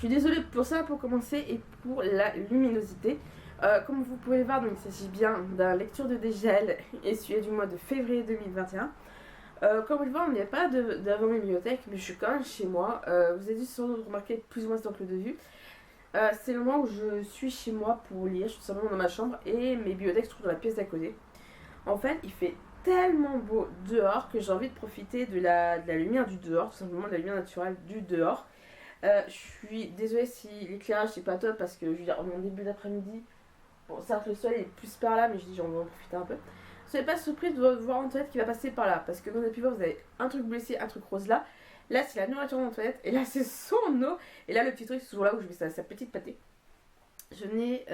suis désolée pour ça pour commencer et pour la luminosité. Comme vous pouvez le voir, donc, il s'agit bien d'un lecture de dégel essuyé du mois de février 2021. Comme vous le voyez, on n'y a pas d'avant bibliothèque, mais je suis quand même chez moi. Vous avez dû sans doute remarquer plus ou moins cet angle de vue. C'est le moment où je suis chez moi pour lire, je suis tout simplement dans ma chambre et mes bibliothèques se trouvent dans la pièce d'à côté. En fait, il fait tellement beau dehors que j'ai envie de profiter de la lumière du dehors, tout simplement de la lumière naturelle du dehors. Je suis désolée si l'éclairage n'est pas top parce que je veux dire, en début d'après-midi, bon, certes le soleil est plus par là, mais je dis j'en vais en profiter un peu. Soyez pas surprise de voir Antoinette qui va passer par là parce que comme vous avez pu voir, vous avez un truc blessé, un truc rose là. Là, c'est la nourriture d'Antoinette et là, c'est son eau. Et là, le petit truc, c'est toujours là où je mets sa petite pâtée. Je n'ai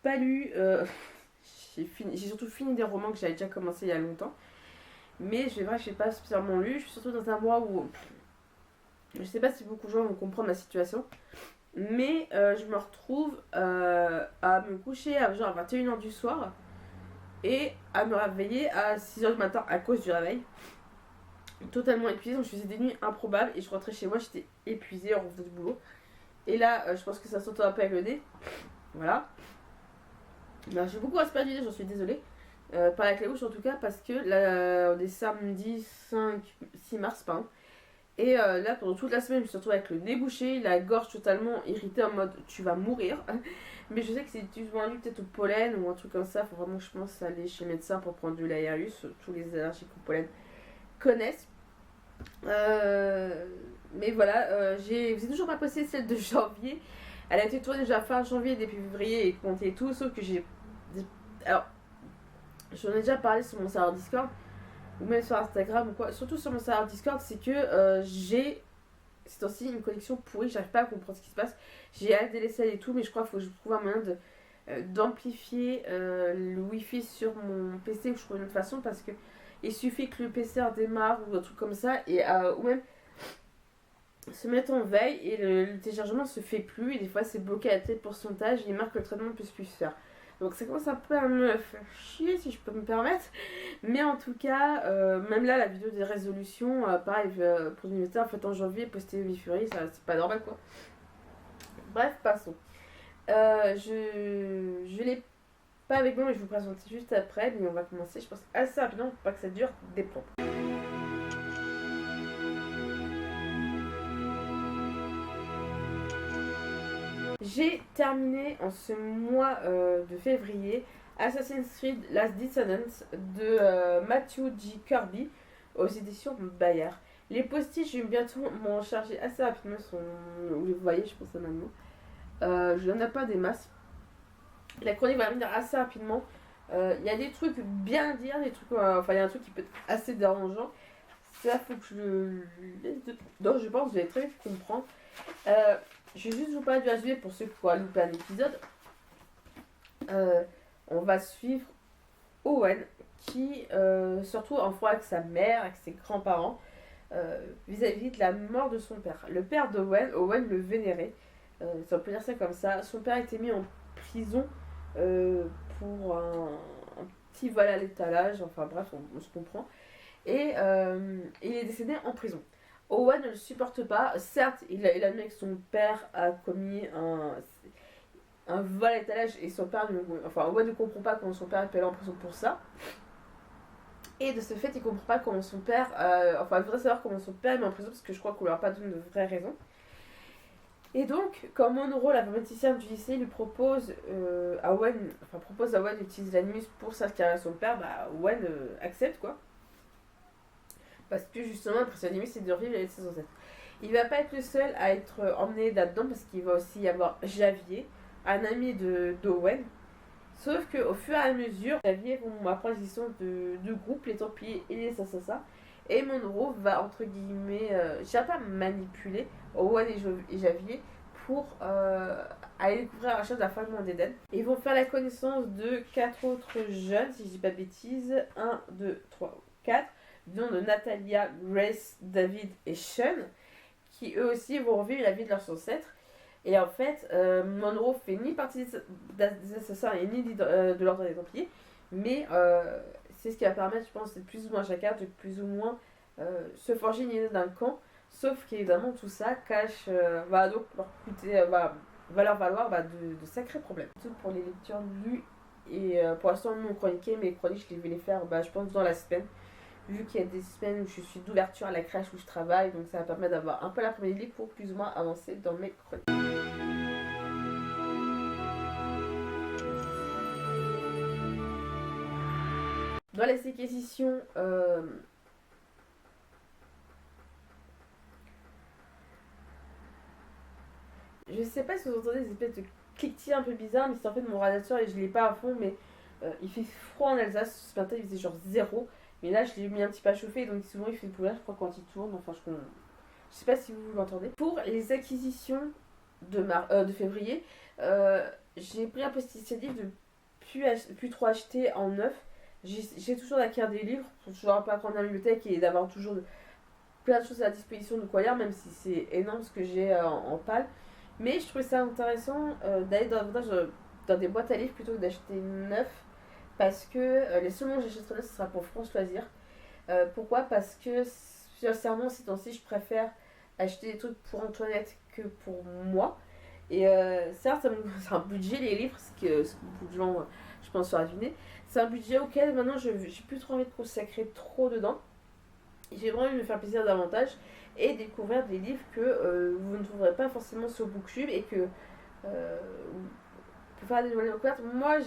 pas lu. J'ai surtout fini des romans que j'avais déjà commencé il y a longtemps. Mais je vais voir que je n'ai pas spécialement lu. Je suis surtout dans un mois où. Je sais pas si beaucoup de gens vont comprendre ma situation. Mais je me retrouve à me coucher à genre 21h du soir. Et à me réveiller à 6h du matin à cause du réveil. Totalement épuisée, donc je faisais des nuits improbables. Et je rentrais chez moi, j'étais épuisée en revenant du boulot. Et là, je pense que ça s'entend un peu avec le nez. Voilà. Ben, j'ai beaucoup aspergé, j'en suis désolée. Pas avec la bouche en tout cas, parce que là, on est samedi 6 mars, pardon. Et là, pendant toute la semaine, je me suis retrouvée avec le nez bouché, la gorge totalement irritée en mode tu vas mourir. Mais je sais que c'est dû peut-être au pollen ou un truc comme ça. Faut vraiment, je pense, aller chez le médecin pour prendre de l'ARUS. Tous les allergiques au pollen connaissent. Mais voilà, vous toujours pas posté celle de janvier. Elle a été tournée déjà fin janvier, début février et compté tout, sauf que j'ai. Alors, j'en ai déjà parlé sur mon serveur Discord ou même sur Instagram ou quoi. Surtout sur mon serveur Discord, c'est que j'ai. C'est aussi une connexion pourrie, j'arrive pas à comprendre ce qui se passe. J'ai ADSL et tout, mais je crois qu'il faut que je trouve un moyen d'amplifier le wifi sur mon PC ou je trouve une autre façon parce que il suffit que le PC redémarre ou un truc comme ça et ou même se mettre en veille et le téléchargement se fait plus et des fois c'est bloqué à tel pourcentage et il marque que le traitement ne peut plus se faire. Donc ça commence un peu à me faire chier si je peux me permettre. Mais en tout cas, même là la vidéo des résolutions, pareil pour l'unité en fait en janvier, postée le 8 février, ça c'est pas normal quoi. Bref, passons. Je l'ai pas avec moi mais je vous présente juste après, mais on va commencer je pense assez rapidement pour pas que ça dure des plombs. J'ai terminé en ce mois de février Assassin's Creed Last Descendants de Matthew G. Kirby aux éditions Bayer. Les post-it, je vais bientôt m'en charger assez rapidement. Vous voyez, je pense à maintenant. Je n'en ai pas des masses. La chronique va venir assez rapidement. Il y a des trucs bien à dire, des trucs, enfin il y a un truc qui peut être assez dérangeant. Ça faut que je le laisse de... Donc je pense que vous allez très vite comprendre. Je vais juste vous parler du HV pour ceux qui auraient loupé un épisode. On va suivre Owen qui se retrouve en froid avec sa mère, avec ses grands-parents, vis-à-vis de la mort de son père. Le père d'Owen, Owen le vénérait, si on peut dire ça comme ça. Son père a été mis en prison pour un petit vol à l'étalage, enfin bref, on se comprend. Et il est décédé en prison. Owen ne le supporte pas. Certes, il admet que son père a commis un vol à l'étalage et son père Owen ne comprend pas comment son père est allé en prison pour ça. Et de ce fait, il comprend pas comment son père. Il voudrait savoir comment son père est mis en prison parce que je crois qu'on lui a pas donné de vraies raisons. Et donc, comme Monroe, la pharmacicienne du lycée, lui propose à Owen d'utiliser la nuit pour s'attirer son père, bah Owen accepte quoi. Parce que justement, l'impressionnisme, c'est de revivre avec ses ancêtres. Il va pas être le seul à être emmené là-dedans parce qu'il va aussi y avoir Javier, un ami d'Owen. Sauf qu'au fur et à mesure, Javier vont apprendre l'existence de groupes, les Templiers et les Assassins. Et Monroe va, entre guillemets, je sais pas, manipuler Owen et Javier pour aller découvrir la chose de la fragment d'Éden. Ils vont faire la connaissance de 4 autres jeunes, si je dis pas de bêtises. 1, 2, 3, 4. Du nom de Natalia, Grace, David et Sean, qui eux aussi vont revivre la vie de leurs ancêtres. Et en fait, Monroe fait ni partie des assassins et ni de l'ordre des Templiers, mais c'est ce qui va permettre, je pense, de plus ou moins chacun de plus ou moins se forger une idée d'un camp, Sauf qu'évidemment, tout ça cache, va donc leur coûter, va leur valoir de sacrés problèmes. Surtout pour les lectures lues et pour l'instant non chroniquées, mais chroniques, je vais les faire, je pense, dans la semaine. Vu qu'il y a des semaines où je suis d'ouverture à la crèche où je travaille, donc ça va permettre d'avoir un peu l'après-midi pour plus ou moins avancer dans mes chroniques. Dans les séquencitions, je sais pas si vous entendez des espèces de cliquetis un peu bizarres, mais c'est en fait mon radiateur et je l'ai pas à fond, mais il fait froid en Alsace. Ce matin il faisait genre 0, mais là je l'ai mis un petit peu à chauffer, donc souvent il fait le je crois, quand il tourne. Enfin, je sais pas si vous l'entendez. Pour les acquisitions de février, j'ai pris un peu cette initiative de plus trop acheter en neuf. J'ai toujours la carte des livres pour toujours un peu apprendre à la bibliothèque et d'avoir toujours plein de choses à la disposition de quoi lire, même si c'est énorme ce que j'ai en pâle. Mais je trouvais ça intéressant d'aller davantage dans des boîtes à livres plutôt que d'acheter neuf. Parce que les seuls moments où j'achèterai neuf, ce sera pour France Loisirs. Pourquoi? Parce que, sincèrement, ces temps-ci, je préfère acheter des trucs pour Antoinette que pour moi. Et certes, c'est un budget, les livres, ce que beaucoup de gens, je pense, sont deviné. C'est un budget auquel maintenant, j'ai plus trop envie de consacrer trop dedans. J'ai vraiment envie de me faire plaisir davantage et découvrir des livres que vous ne trouverez pas forcément sur Booktube et que pour faire des nouvelles découvertes. Moi,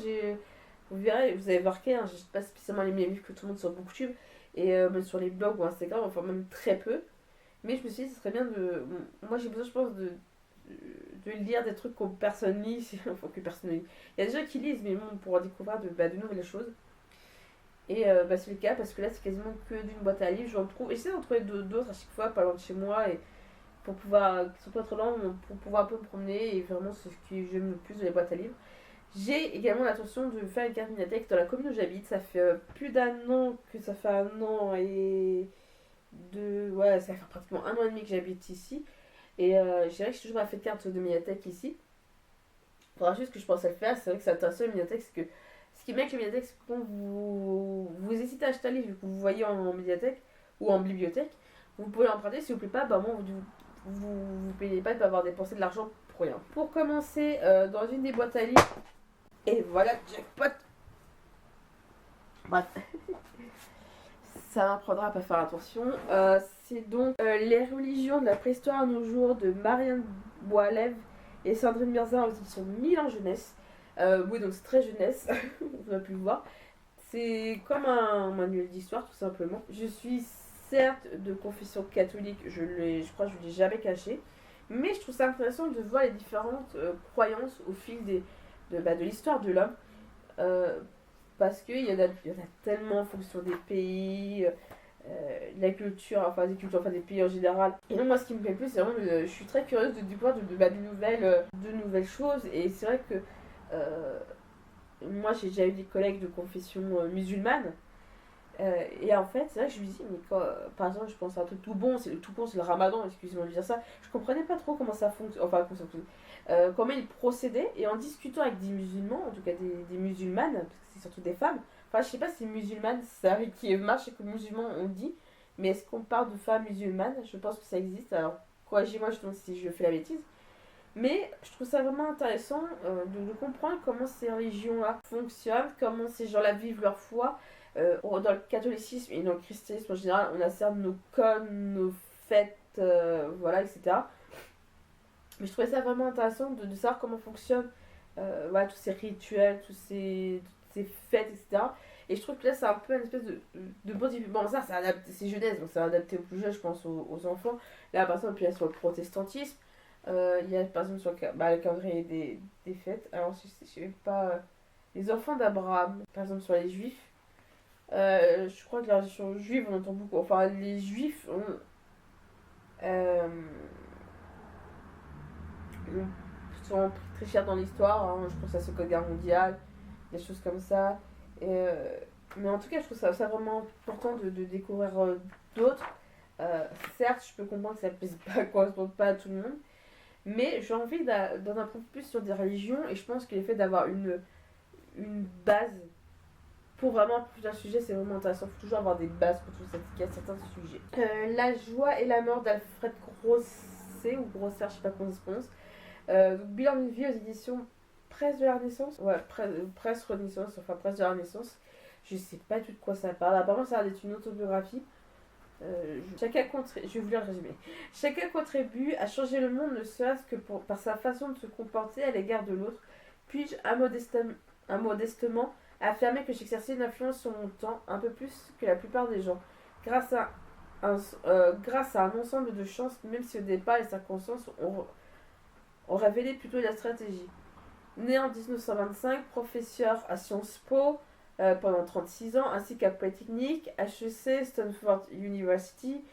vous verrez, vous avez remarqué, hein, j'achète pas spécialement les mêmes livres que tout le monde sur Booktube et même sur les blogs ou Instagram, enfin même très peu. Mais je me suis dit, ce serait bien de. Moi, j'ai besoin, je pense, de lire des trucs que personne lit. Enfin, que personne lit. Il y a des gens qui lisent, mais bon, pour découvrir de nouvelles choses. Et c'est le cas parce que là c'est quasiment que d'une boîte à livres. J'en trouve, j'essaie d'en trouver d'autres à chaque fois, pas loin de chez moi, et pour pouvoir, qui sont pas trop loin, pour pouvoir un peu me promener. Et vraiment, c'est ce que j'aime le plus de les boîtes à livres. J'ai également l'intention de faire une carte médiathèque dans la commune où j'habite. Ça fait plus d'un an que ça fait un an et ouais, ça fait pratiquement un an et demi que j'habite ici. Et je dirais que j'ai toujours pas fait de carte de médiathèque ici. Il faudra juste que je pense à le faire. C'est vrai que c'est intéressant la médiathèque, c'est que ce qui est bien avec la médiathèque, c'est que quand vous hésitez à acheter un livre que vous voyez en médiathèque ou en bibliothèque, vous pouvez l'emprunter. Si vous ne plaît pas, moi, vous payez pas de avoir dépensé de l'argent pour rien. Pour commencer, dans une des boîtes à livres, et voilà, jackpot. Bref, ça m'apprendra à pas faire attention. C'est donc Les religions de la préhistoire à nos jours de Marianne Boilev et Sandrine Mirza aux éditions Milan Jeunesse. Oui, donc c'est très jeunesse, on va plus le voir. C'est comme un manuel d'histoire, tout simplement. Je suis certes de confession catholique, je crois que je ne l'ai jamais caché. Mais je trouve ça intéressant de voir les différentes croyances au fil de l'histoire de l'homme. Parce qu'il y en a tellement en fonction des pays, de la culture, enfin des pays en général. Et donc moi ce qui me plaît le plus, c'est vraiment, je suis très curieuse de découvrir de nouvelles choses. Et c'est vrai que moi j'ai déjà eu des collègues de confession musulmane. Et en fait, c'est vrai que je me dis, mais quand, par exemple, je pense à un truc tout bon, c'est le ramadan, excusez-moi de dire ça. Je comprenais pas trop comment ça fonctionne, enfin, comment ils procédaient. Et en discutant avec des musulmans, en tout cas des musulmanes, parce que c'est surtout des femmes, enfin, je sais pas si musulmanes, ça qui marche et que musulmans on dit, mais est-ce qu'on parle de femmes musulmanes? Je pense que ça existe, alors corrigez-moi justement si je fais la bêtise. Mais je trouve ça vraiment intéressant de comprendre comment ces religions-là fonctionnent, comment ces gens-là vivent leur foi. Dans le catholicisme et dans le christianisme en général, on a certes nos codes, nos fêtes, voilà, etc. Mais je trouvais ça vraiment intéressant de savoir comment fonctionnent voilà, tous ces rituels, toutes ces fêtes, etc. Et je trouve que là, c'est un peu une espèce de bon début. Bon, ça, c'est jeunesse, donc c'est adapté aux plus jeunes, je pense, aux enfants. Là, par exemple, il y a sur le protestantisme, il y a par exemple sur le calendrier des fêtes. Alors, je sais pas. Les enfants d'Abraham, par exemple, sur les juifs. Je crois que la religion juive, on entend beaucoup. Enfin, les juifs sont très chers dans l'histoire. Hein. Je pense à la Seconde Guerre mondiale, des choses comme ça. Mais en tout cas, je trouve ça vraiment important de découvrir d'autres. Certes, je peux comprendre que ça ne correspond pas à tout le monde. Mais j'ai envie d'en apprendre plus sur des religions. Et je pense que le fait d'avoir une base pour vraiment plus un sujet, c'est vraiment intéressant. Il faut toujours avoir des bases pour tout s'appliquer à certains sujets. La joie et la mort d'Alfred Grosset, ou Grosser, je sais pas comment ça se prononce. Donc, bilan d'une vie aux éditions Presse de la Renaissance. Ouais, Presse Renaissance, enfin Presse de la Renaissance. Je sais pas du tout de quoi ça parle. Apparemment, ça a l'air d'être une autobiographie. Je vais vous lire le résumé. Chacun contribue à changer le monde, ne serait-ce que par sa façon de se comporter à l'égard de l'autre. Puis-je, modestement, affirmer que j'exerçais une influence sur mon temps, un peu plus que la plupart des gens, grâce à un ensemble de chances, même si au départ les circonstances ont révélé plutôt la stratégie. Né en 1925, professeur à Sciences Po pendant 36 ans, ainsi qu'à Polytechnique, HEC, Stanford University,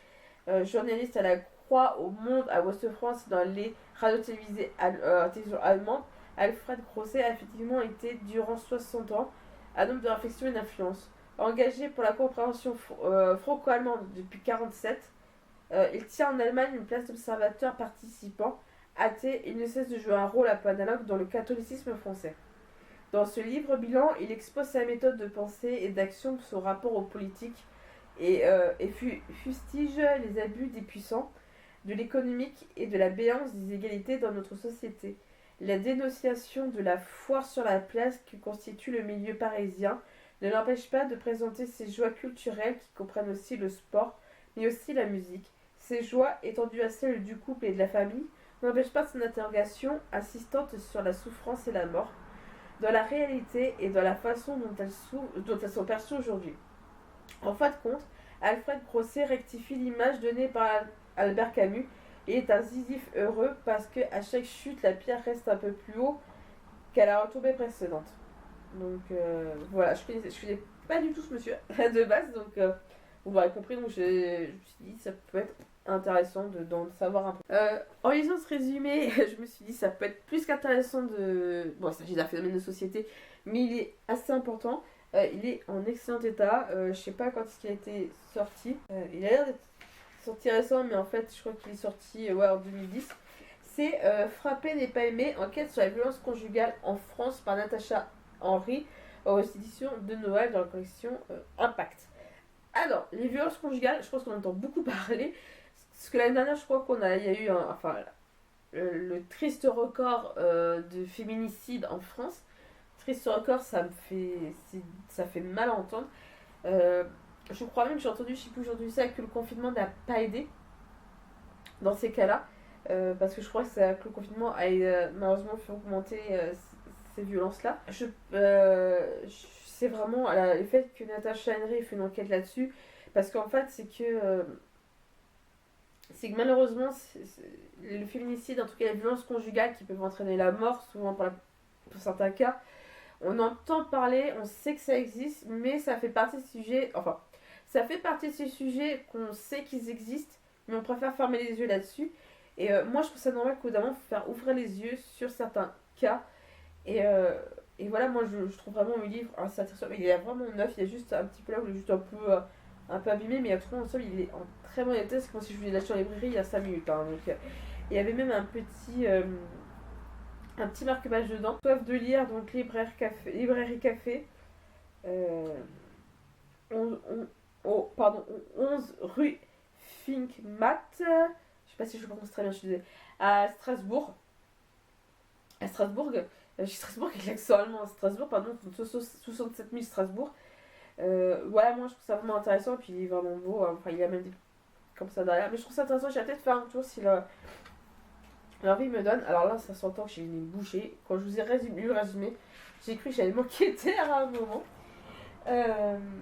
journaliste à la Croix au Monde, à Ouest-France dans les radios-télévisées allemandes, Alfred Grosset a effectivement été, durant 60 ans, un homme de réflexion et d'influence. Engagé pour la compréhension franco-allemande depuis 1947, il tient en Allemagne une place d'observateur participant. Athée, il ne cesse de jouer un rôle un peu analogue dans le catholicisme français. Dans ce livre bilan, il expose sa méthode de pensée et d'action, son rapport aux politiques et fustige les abus des puissants, de l'économique et de la béance des égalités dans notre société. La dénonciation de la foire sur la place que constitue le milieu parisien ne l'empêche pas de présenter ses joies culturelles qui comprennent aussi le sport, mais aussi la musique. Ces joies, étendues à celles du couple et de la famille, n'empêchent pas son interrogation insistante sur la souffrance et la mort, dans la réalité et dans la façon dont elles sont perçues aujourd'hui. En fin de compte, Alfred Grosset rectifie l'image donnée par Albert Camus et est un Sisyphe heureux parce que à chaque chute, la pierre reste un peu plus haut qu'à la retombée précédente. Donc voilà, je connais pas du tout ce monsieur de base, donc vous m'aurez compris, donc je me suis dit ça peut être intéressant d'en savoir un peu. En lisant ce résumé, je me suis dit ça peut être plus qu'intéressant de... Bon, il s'agit d'un phénomène de société, mais il est assez important. Il est en excellent état. Je sais pas quand est-ce qu'il a été sorti. Il a l'air d'être sorti récent, mais en fait, je crois qu'il est sorti en 2010. C'est Frapper n'est pas aimé, enquête sur la violence conjugale en France par Natacha Henry aux éditions de Noël dans la collection Impact. Alors, les violences conjugales, je pense qu'on entend beaucoup parler. Parce que l'année dernière, je crois il y a eu le triste record de féminicide en France. Triste record, ça fait mal à entendre. Je crois même que j'ai entendu, je sais plus où j'ai entendu ça, que le confinement n'a pas aidé dans ces cas-là. Parce que je crois que le confinement a malheureusement fait augmenter ces violences-là. C'est vraiment le fait que Natacha Henry ait fait une enquête là-dessus. Parce qu'en fait, c'est que malheureusement, le féminicide, en tout cas les violences conjugales qui peuvent entraîner la mort, souvent pour certains cas, on entend parler, on sait que ça existe, mais ça fait partie de ces sujets qu'on sait qu'ils existent, mais on préfère fermer les yeux là-dessus. Et moi, je trouve ça normal qu'au bout d'un moment, faut faire ouvrir les yeux sur certains cas. Et voilà, moi, je trouve vraiment le livre assez intéressant. Il est vraiment neuf, il y a juste un petit peu là où il est juste un peu abîmé, mais tout le il est en très bon état. C'est comme si je voulais l'acheter en librairie il y a 5 minutes. Hein, donc, il y avait même un petit marque-page dedans. Soif de lire, donc librairie café. 11 rue Finkmat. Je sais pas si je prononce très bien, je suis désolée. À Strasbourg. À Strasbourg. J'ai Strasbourg avec l'accent allemand. À Strasbourg, pardon. 67 000 Strasbourg. Voilà, moi je trouve ça vraiment intéressant. Et puis il est vraiment beau. Enfin, il y a même des comme ça derrière. Mais je trouve ça intéressant. J'ai peut-être faire un tour si l'envie me donne. Alors là, ça s'entend que j'ai une bouchée. Quand je vous ai lu le résumé, j'ai cru que j'allais manquer d'air à un moment.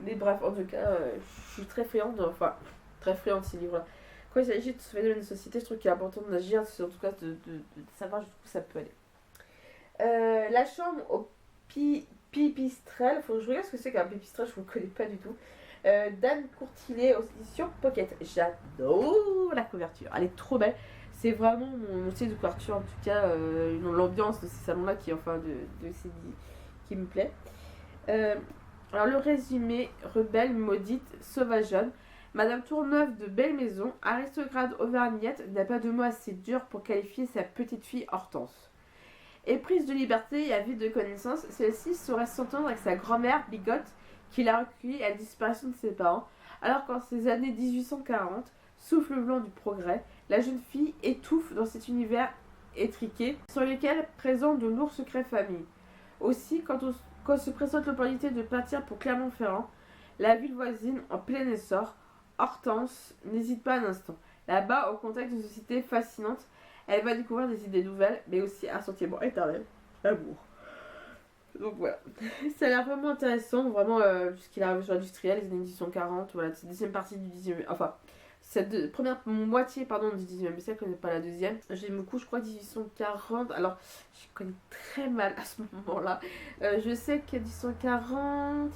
Mais bref, en tout cas, je suis très friande de ces livres-là. Quand il s'agit de ce phénomène de société, je trouve qu'il est important d'agir, en tout cas de savoir jusqu'où ça peut aller. La chambre au pipistrel, faut que je regarde ce que c'est qu'un pipistrel, je ne le connais pas du tout. d'Anne Courtilet aux éditions Pocket. J'adore la couverture, elle est trop belle. C'est vraiment mon style de couverture, en tout cas, l'ambiance de ces salons-là qui me plaît. Alors le résumé: rebelle, maudite, sauvageonne, Madame Tourneuve de Belle Maison, aristocrate auvergnate, n'a pas de mots assez durs pour qualifier sa petite fille Hortense. Éprise de liberté et avide de connaissances, celle-ci saurait s'entendre avec sa grand-mère bigote qui l'a recueilli à la disparition de ses parents, alors qu'en ces années 1840, souffle blanc du progrès, la jeune fille étouffe dans cet univers étriqué sur lequel présente de lourds secrets famille. Aussi, quand se présente l'opportunité de partir pour Clermont-Ferrand, la ville voisine en plein essor, Hortense n'hésite pas un instant. Là-bas, au contact d'une société fascinante, elle va découvrir des idées nouvelles, mais aussi un sentiment éternel, l'amour. Donc voilà, ça a l'air vraiment intéressant, vraiment ce qu'il arrive sur l'industriel, les années 1840, voilà, c'est la deuxième partie du 19e, enfin, cette première moitié pardon, du 19e siècle, n'est pas la deuxième. J'aime beaucoup, je crois, 1840, alors je connais très mal à ce moment-là. Je sais que 1840,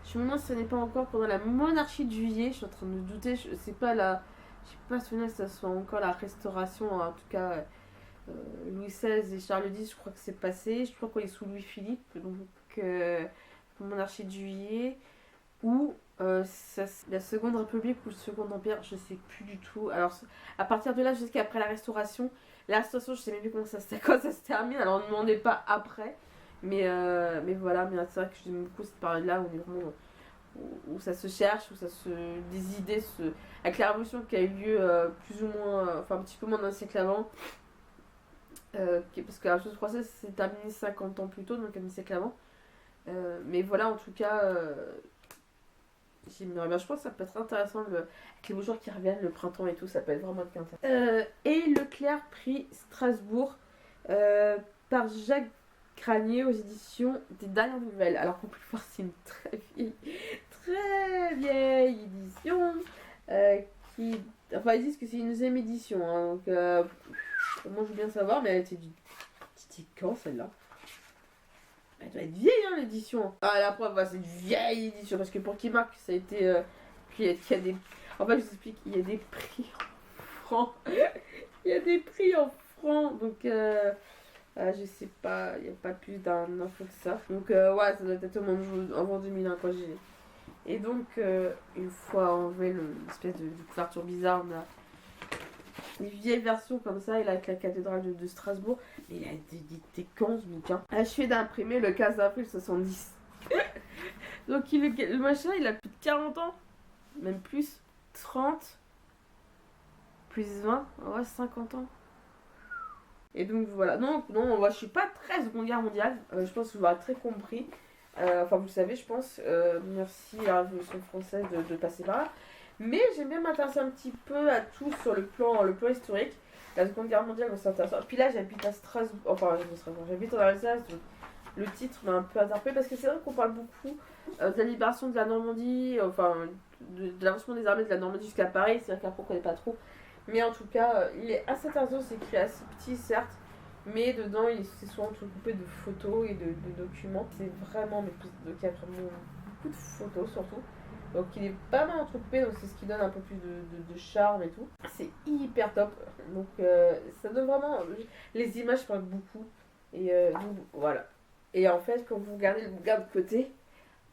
je me demande si ce n'est pas encore pendant la monarchie de Juillet, je suis en train de me douter, c'est pas la... Je sais pas souvenir que ça soit encore la restauration, en tout cas Louis XVI et Charles X, je crois que c'est passé. Je crois qu'on est sous Louis-Philippe, donc monarchie de Juillet, ou la Seconde République ou le Second Empire, je sais plus du tout. Alors à partir de là, je sais qu'après la restauration, je sais même plus quand ça se termine, alors ne me demandez pas après. Mais voilà, mais c'est vrai que j'aime beaucoup cette période-là où on est vraiment... Où ça se cherche, des idées avec la révolution qui a eu lieu plus ou moins, enfin un petit peu moins d'un siècle avant, parce que la révolution française s'est terminée 50 ans plus tôt, donc un demi-siècle avant. Mais voilà, en tout cas, j'aimerais bien, je pense que ça peut être intéressant avec les beaux jours qui reviennent, le printemps et tout, ça peut être vraiment intéressant. Et Leclerc prix Strasbourg par Jacques Granier aux éditions des Dernières Nouvelles. Alors qu'on peut le voir, c'est une très vieille édition qui... Enfin, ils disent que c'est une deuxième édition, hein, donc moi je veux bien savoir, mais elle était quand celle-là? Elle doit être vieille, hein, l'édition. Ah, la preuve, c'est une vieille édition, parce que pour qui marque, ça a été... qu'il y a des... En fait, je vous explique, il y a des prix en francs. Il y a des prix en francs, donc... je sais pas, il n'y a pas plus d'un info que ça. Donc ouais, ça doit être au moins avant 2001 quand j'ai... Et donc, une fois enlevé l'espèce de couverture bizarre, on a une vieille version comme ça, et là avec la cathédrale de Strasbourg. Mais il a des quand ce bouquin? Achevé d'imprimer le 15 avril 70. Donc le machin, il a plus de 40 ans. Même plus. 30. Plus 20. Ouais, 50 ans. Et donc voilà, non, moi je suis pas très Seconde Guerre mondiale, je pense que vous l'aurez très compris, enfin vous le savez je pense, merci à la Révolution française de passer par là, mais j'aime bien m'intéresser un petit peu à tout sur le plan historique, la Seconde Guerre mondiale c'est intéressant, puis là j'habite à Strasbourg, enfin j'habite en Alsace, donc le titre m'a un peu interpellé parce que c'est vrai qu'on parle beaucoup de la libération de la Normandie, enfin de l'avancement des armées de la Normandie jusqu'à Paris, c'est vrai qu'après on connaît pas trop. Mais en tout cas, il est assez intéressant, c'est écrit assez petit certes, mais dedans il s'est souvent entrecoupé de photos et de documents. C'est vraiment, donc il y a vraiment beaucoup de photos surtout. Donc il est pas mal entrecoupé, donc c'est ce qui donne un peu plus de charme et tout. C'est hyper top, donc ça donne vraiment... Les images parlent beaucoup, et donc voilà. Et en fait, quand vous regardez le bouquin de côté,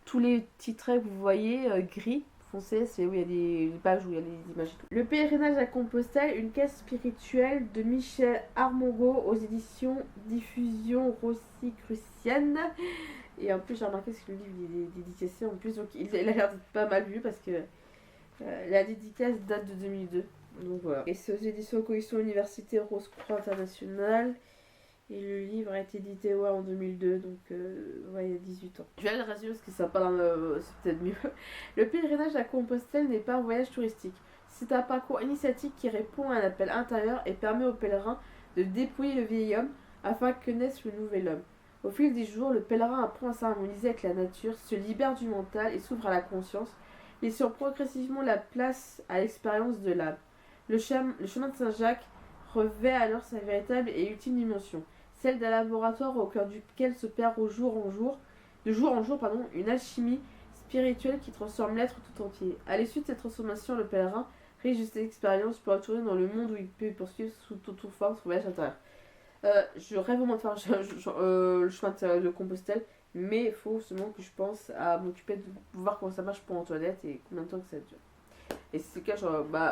tous les petits traits que vous voyez gris, foncé, c'est où il y a des pages où il y a les images et tout. Le pèlerinage à Compostelle, une quête spirituelle de Michel Armourot aux éditions Diffusion Rosicrucienne. Et en plus, j'ai remarqué que le livre il est dédicacé en plus, donc il a l'air d'être pas mal vu parce que la dédicace date de 2002. Donc voilà. Et c'est aux éditions Coalition Université Rose-Croix Internationale. Et le livre a été édité en 2002, donc ouais, il y a 18 ans. Je vais aller le résumer parce que ça parle, c'est peut-être mieux. Le pèlerinage à Compostelle n'est pas un voyage touristique. C'est un parcours initiatique qui répond à un appel intérieur et permet aux pèlerins de dépouiller le vieil homme afin que naisse le nouvel homme. Au fil des jours, le pèlerin apprend à s'harmoniser avec la nature, se libère du mental et s'ouvre à la conscience, laissant progressivement la place à l'expérience de l'âme. Le chemin de Saint-Jacques revêt alors sa véritable et ultime dimension, celle d'un laboratoire au cœur duquel s'opère de jour en jour, une alchimie spirituelle qui transforme l'être tout entier. À l'issue de cette transformation, le pèlerin, riche de cette expérience, peut retourner dans le monde où il peut poursuivre sous toute forme son voyage intérieur. Je rêve au moins de faire le chemin de Compostelle, mais il faut seulement que je pense à m'occuper de voir comment ça marche pour Antoinette et combien de temps que ça dure. Et c'est le cas,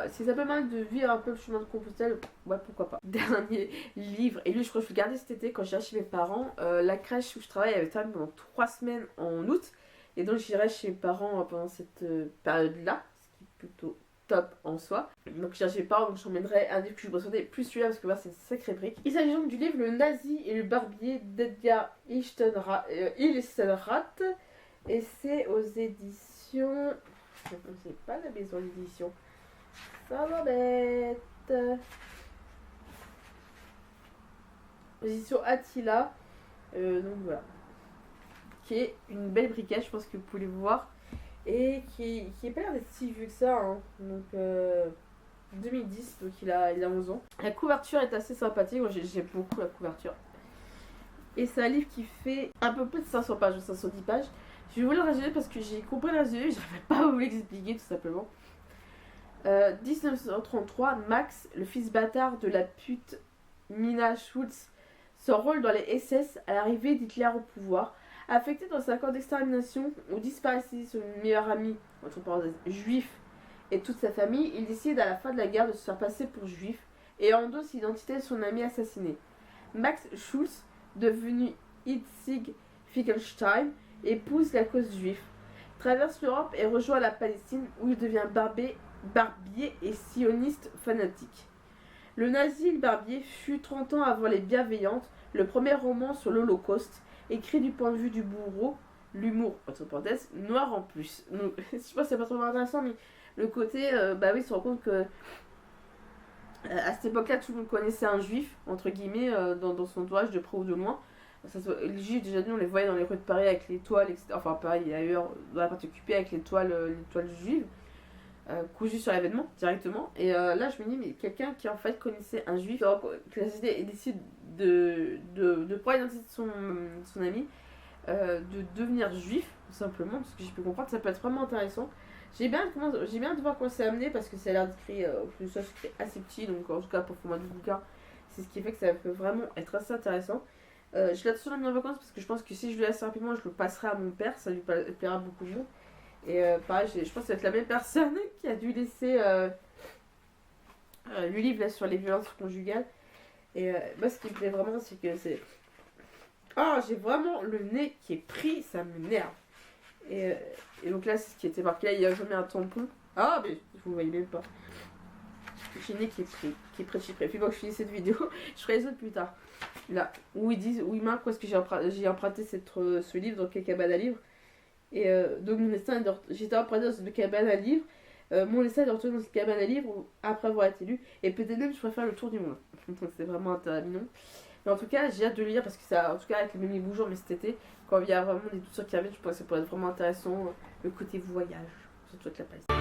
si ça peut mal de vivre un peu le chemin de Compostelle, ouais, pourquoi pas. Dernier livre, et lui, je crois que je le gardais cet été quand j'étais chez mes parents. La crèche où je travaille avait terminé pendant 3 semaines en août. Et donc j'irai chez mes parents pendant cette période-là, ce qui est plutôt top en soi. Donc j'irai chez mes parents, donc j'emmènerai un livre que je vous recommande plus celui-là parce que voilà, c'est une sacrée brique. Il s'agit donc du livre Le Nazi et le Barbier d'Edgar Ilstenrath. Et c'est aux éditions... Je ne sais pas la maison d'édition. Ça va bête. Édition Attila. Donc voilà. Qui est une belle briquette, je pense que vous pouvez le voir. Et qui est pas l'air d'être si vieux que ça. Hein. Donc 2010, donc il a 11 ans. La couverture est assez sympathique. Moi j'aime beaucoup la couverture. Et c'est un livre qui fait un peu plus de 500 pages, 510 pages. Je vais vous le résumer parce que j'ai compris le résumé, j'arrivais pas à vous l'expliquer tout simplement. 1933, Max, le fils bâtard de la pute Mina Schulz, s'enrôle dans les SS à l'arrivée d'Hitler au pouvoir. Affecté dans un camp d'extermination où disparaissait son meilleur ami, entre parenthèses, juif, et toute sa famille, il décide à la fin de la guerre de se faire passer pour juif et endosse l'identité de son ami assassiné. Max Schulz, devenu Hitzig Finkelstein, épouse la cause juive, traverse l'Europe et rejoint la Palestine où il devient barbier et sioniste fanatique. Le Nazi et le Barbier fut 30 ans avant Les Bienveillantes, le premier roman sur l'Holocauste, écrit du point de vue du bourreau, l'humour, entre parenthèses, noir en plus. Donc, je sais pas si c'est pas trop intéressant, mais le côté, bah oui, il se rend compte que à cette époque-là, tout le monde connaissait un juif, entre guillemets, dans son entourage de près ou de loin. Les juifs, déjà, nous, on les voyait dans les rues de Paris avec les toiles, etc. Enfin, Paris et ailleurs, dans la partie occupée, avec les toiles juives, cousues sur l'événement, directement. Et là, je me dis, mais quelqu'un qui, en fait, connaissait un juif, que la société décide de prendre l'identité de son ami, de devenir juif, tout simplement, parce que j'ai pu comprendre, ça peut être vraiment intéressant. J'ai bien de voir comment c'est amené parce que ça a l'air d'écrit assez petit, donc en tout cas pour le format du bouquin, c'est ce qui fait que ça peut vraiment être assez intéressant. Je l'ai toujours mis en vacances parce que je pense que si je le laisse rapidement, je le passerai à mon père, ça lui plaira beaucoup mieux. Et pareil, je pense que ça va être la même personne qui a dû laisser le livre là, sur les violences conjugales. Et moi, ce qui me plaît vraiment, c'est que c'est. Oh, j'ai vraiment le nez qui est pris, ça m'énerve. Et donc là, c'est ce qui était marqué. Là, il y a jamais un tampon. Ah, mais vous voyez même pas. J'ai le nez qui est prêt de chiffrer. Puis bon, que je finis cette vidéo, je ferai les autres plus tard. Là, où ils marquent où est-ce que j'ai emprunté ce livre, dans quelle cabane à livres. Et donc, mon destin, j'étais emprunté dans une cabane à livres. Mon destin est de retourner dans cette cabane à livres après avoir été lu. Et peut-être même, je pourrais faire le tour du monde. Donc, c'est vraiment mignon. Mais en tout cas, j'ai hâte de le lire parce que ça, en tout cas, avec les Mémé Bougeons, mais cet été, quand il y a vraiment des doutes qui reviennent, je pense que ça pourrait être vraiment intéressant. Le côté voyage, surtout avec la Palestine.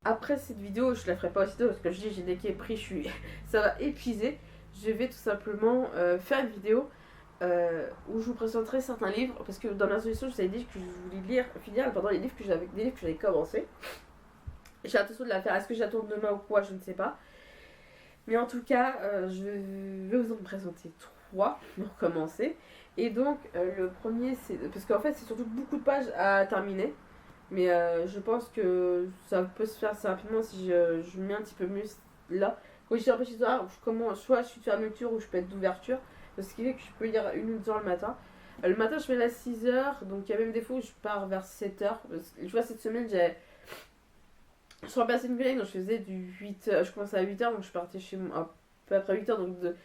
Après cette vidéo, je la ferai pas aussitôt parce que je dis j'ai des qui est pris, ça va épuiser. Je vais tout simplement faire une vidéo où je vous présenterai certains livres parce que dans ma résolution, je vous avais dit que je voulais finir pendant des livres que j'avais commencé. J'ai l'intention de la faire. Est-ce que j'attends demain ou quoi? Je ne sais pas. Mais en tout cas, je vais vous en présenter 3 pour commencer. Et donc, le premier, c'est. Parce qu'en fait, c'est surtout beaucoup de pages à terminer. Mais je pense que ça peut se faire assez rapidement si je mets un petit peu mieux là. Quand je dis un peu soit je suis de fermeture ou je peux être d'ouverture. Ce qui fait que je peux lire 1 ou 2 heures le matin. Le matin, je fais à 6h. Donc, il y a même des fois où je pars vers 7h. Je vois, cette semaine, je suis remplacée une collègue, donc je faisais du 8h, je commençais à 8h, donc je partais chez moi un peu après 8h, donc de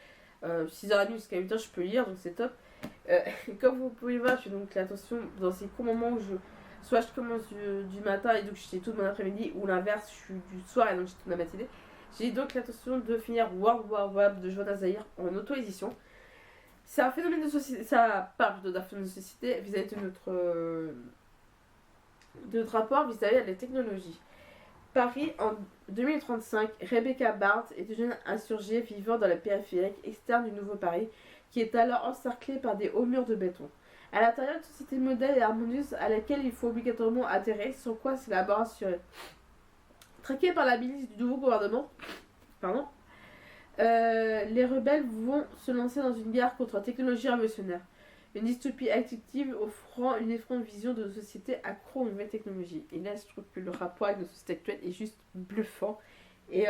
6h30 jusqu'à 8h, je peux lire, donc c'est top. Comme vous pouvez voir, je fais donc l'attention dans ces courts moments où soit je commence du matin et donc je fais tout mon après-midi, ou l'inverse, je suis du soir et donc j'ai toute ma matinée. J'ai donc l'intention de finir World War Web de Johanna Zahir en auto-édition. C'est un phénomène de société, ça parle d'un phénomène de société vis-à-vis de notre rapport vis-à-vis de la technologie. Paris en 2035, Rebecca Bart est une jeune insurgée vivant dans la périphérique externe du Nouveau Paris, qui est alors encerclée par des hauts murs de béton. À l'intérieur d'une société modèle et harmonieuse à laquelle il faut obligatoirement adhérer, sans quoi c'est la mort assurée. Traqués par la milice du nouveau gouvernement, les rebelles vont se lancer dans une guerre contre la technologie révolutionnaire. Une dystopie addictive offrant une effrayante vision de nos sociétés accro aux nouvelles technologies. Et là, je trouve que le rapport avec nos sociétés actuelles est juste bluffant. Et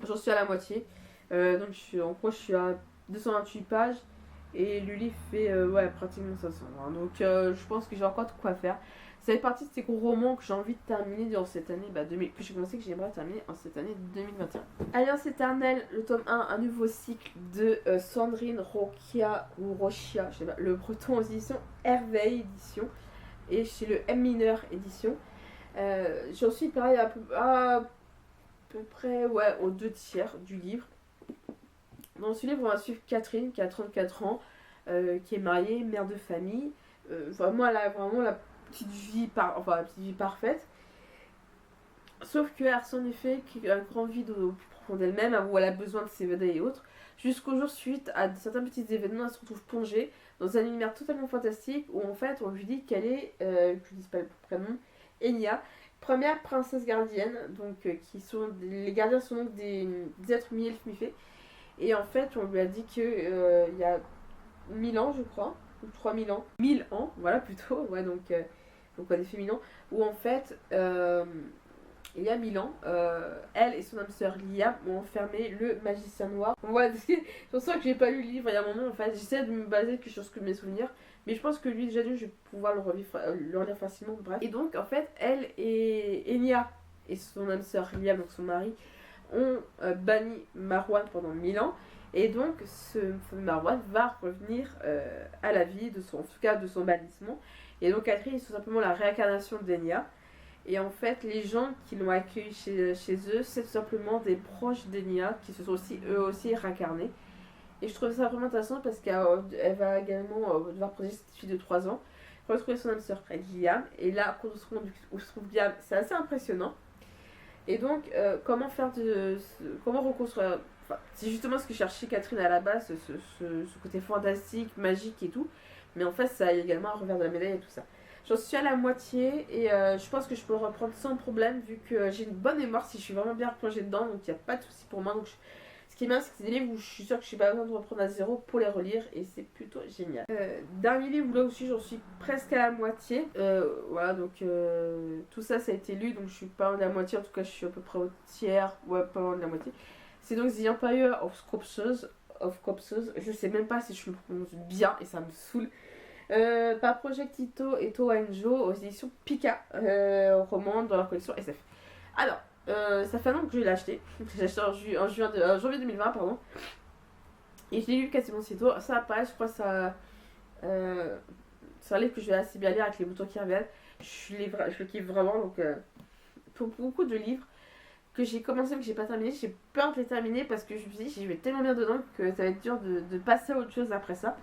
j'en suis à la moitié. Donc en gros je suis à 228 pages et le livre fait ouais, pratiquement 500. Hein. Donc je pense que j'ai encore de quoi faire. Ça fait partie de ces gros romans que j'ai envie de terminer durant cette année que j'ai commencé, que j'aimerais terminer en cette année 2021. Alliance éternelle, le tome 1, un nouveau cycle de Sandrine Rochia ou Rochia, je sais pas, le breton aux éditions Herveille édition et chez le M mineur édition. J'en suis pareil à peu près ouais, aux 2 tiers du livre. Dans ce livre, on va suivre Catherine qui a 34 ans, qui est mariée, mère de famille. Vraiment, elle a vraiment la petite vie, la petite vie parfaite. Sauf qu'elle ressent en effet qu'il y a un grand vide au plus profond d'elle-même, où elle a besoin de s'évader et autres. Jusqu'au jour suite à certains petits événements, elle se retrouve plongée dans un univers totalement fantastique où en fait on lui dit qu'elle est, je ne dis pas le prénom, Enya, première princesse gardienne. Donc les gardiens sont donc des êtres mi-elfes mi-fées. Et en fait, on lui a dit que il y a 1000 ans, je crois, ou 3000 ans, 1000 ans, voilà plutôt, ouais, donc en effet 1000 ans, où en fait, il y a 1000 ans, elle et son âme sœur Liam ont enfermé le magicien noir. Ouais, c'est pour ça que j'ai pas lu le livre il y a un moment, en fait, j'essaie de me baser que sur ce que mes souvenirs, mais je pense que lui, déjà lu, je vais pouvoir le relire facilement, bref. Et donc, en fait, elle et Enya et son âme sœur Liam, donc son mari, ont banni Marwan pendant 1000 ans. Et donc, ce Marwan va revenir à la vie, en tout cas de son bannissement. Et donc, Catherine est tout simplement la réincarnation d'Enya. Et en fait, les gens qui l'ont accueilli chez eux, c'est tout simplement des proches d'Enya qui se sont eux aussi réincarnés. Et je trouve ça vraiment intéressant parce qu'elle va également devoir protéger cette fille de 3 ans, retrouver son âme sœur Liam. Et là, quand on se trouve Liam, c'est assez impressionnant. Et donc, comment reconstruire. Enfin, c'est justement ce que cherchait Catherine à la base, ce côté fantastique, magique et tout. Mais en fait, ça a également un revers de la médaille et tout ça. J'en suis à la moitié et je pense que je peux le reprendre sans problème vu que j'ai une bonne mémoire si je suis vraiment bien replongée dedans. Donc, il n'y a pas de souci pour moi. Donc, ce qui est bien, c'est que c'est des livres où je suis sûre que je n'ai pas besoin de reprendre à zéro pour les relire et c'est plutôt génial. Dernier livre, là aussi, j'en suis presque à la moitié. Voilà, donc tout ça, ça a été lu, donc je suis pas loin de la moitié. En tout cas, je suis à peu près au tiers, ouais, pas loin de la moitié. C'est donc The Empire of Corpses. Je sais même pas si je le prononce bien et ça me saoule. Par Project et Toanjo aux éditions Pika, roman dans leur collection SF. Alors, ça fait un an que je l'ai acheté. J'ai acheté en janvier 2020, pardon. Et je l'ai lu quasiment aussitôt. Ça apparaît, je crois que ça. C'est un livre que je vais assez bien lire avec les boutons qui reviennent. Je le kiffe vraiment. Donc, pour beaucoup de livres que j'ai commencé mais que j'ai pas terminé, j'ai peur de les terminer parce que je me suis dit, je vais tellement bien dedans que ça va être dur de passer à autre chose après ça.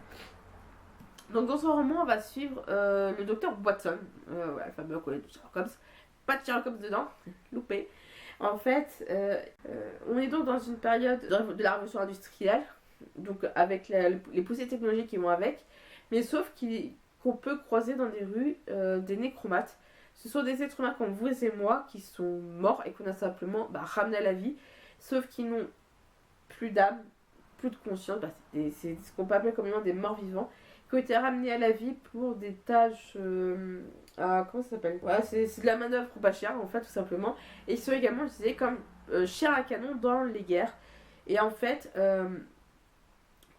Donc, dans ce roman, on va suivre le docteur Watson, ouais, le fameux collègue de Sherlock Holmes. Pas de Sherlock Holmes dedans, loupé. En fait, on est donc dans une période de la révolution industrielle, donc avec les poussées technologiques qui vont avec, mais sauf qu'on peut croiser dans des rues des nécromates. Ce sont des êtres humains comme vous et moi qui sont morts et qu'on a simplement ramenés à la vie, sauf qu'ils n'ont plus d'âme, plus de conscience. C'est ce qu'on peut appeler communément des morts vivants, qui ont été ramenés à la vie pour des tâches. Comment ça s'appelle? Ouais, c'est de la manœuvre pas chère en fait, tout simplement. Et ils sont également utilisés comme chair à canon dans les guerres. Et en fait,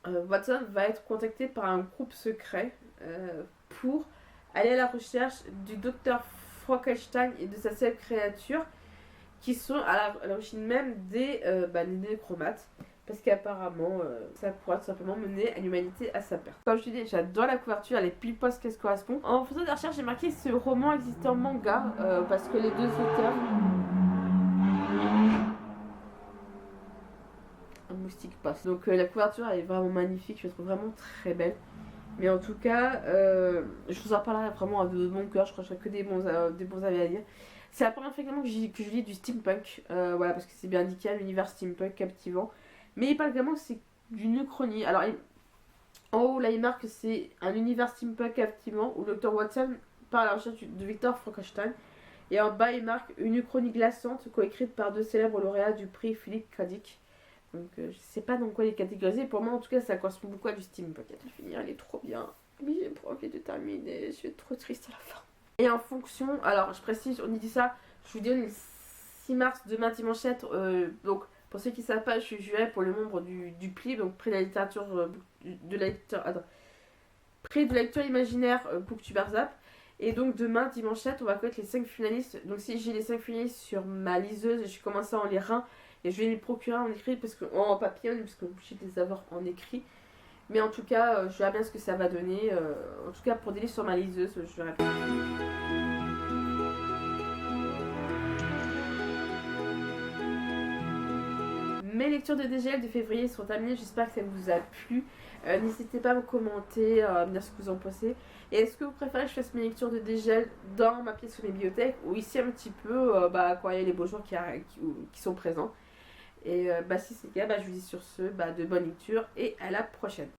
Watson va être contacté par un groupe secret pour aller à la recherche du docteur Frankenstein et de sa seule créature qui sont à l'origine même des nécromates. Parce qu'apparemment, ça pourra tout simplement mener à l'humanité à sa perte. Comme je te dis, j'adore la couverture, elle est pile poil ce qu'elle correspond. En faisant des recherches, j'ai marqué ce roman existe en manga, parce que les deux auteurs... Un moustique passe. Donc la couverture, elle est vraiment magnifique, je la trouve vraiment très belle. Mais en tout cas, je vous en parlerai vraiment de mon cœur, je crois que je que des bons avis à dire. C'est la première fois également que je lis du steampunk, voilà, parce que c'est bien indiqué, l'univers steampunk captivant. Mais il parle également que c'est d'une uchronie. Alors, en haut, là, il marque que c'est un univers steampunk captivant où le Dr. Watson part à la recherche de Victor Frankenstein. Et en bas, il marque une uchronie glaçante coécrite par 2 célèbres lauréats du prix Philippe K. Dick. Donc, je sais pas dans quoi il est catégorisé. Pour moi, en tout cas, ça correspond beaucoup à du steampunk. À finir, elle est trop bien. Mais j'ai pas envie de terminer. Je suis trop triste à la fin. Et en fonction, alors, je précise, on y dit ça, je vous dis le 6 mars, demain dimanche 7, donc Pour ceux qui ne savent pas, je suis jurée pour le membre du PLI, donc prix de la littérature de la lecture, prix de lecture imaginaire Booktubers Zap. Et donc demain, dimanche 7, on va connaître les 5 finalistes. Donc si j'ai les 5 finalistes sur ma liseuse, je commence à en lire un. Et je vais les procurer en écrit, en papier, parce qu'on est obligé de les avoir en écrit. Mais en tout cas, je verrai bien ce que ça va donner. En tout cas, pour des livres sur ma liseuse, je verrai bien. Mes lectures de DGL de février sont terminées. J'espère que ça vous a plu. N'hésitez pas à me commenter, à me dire ce que vous en pensez. Et est-ce que vous préférez que je fasse mes lectures de DGL dans ma pièce ou mes bibliothèques, ou ici un petit peu quand il y a les beaux jours qui sont présents. Et si c'est le cas, je vous dis sur ce, de bonnes lectures et à la prochaine.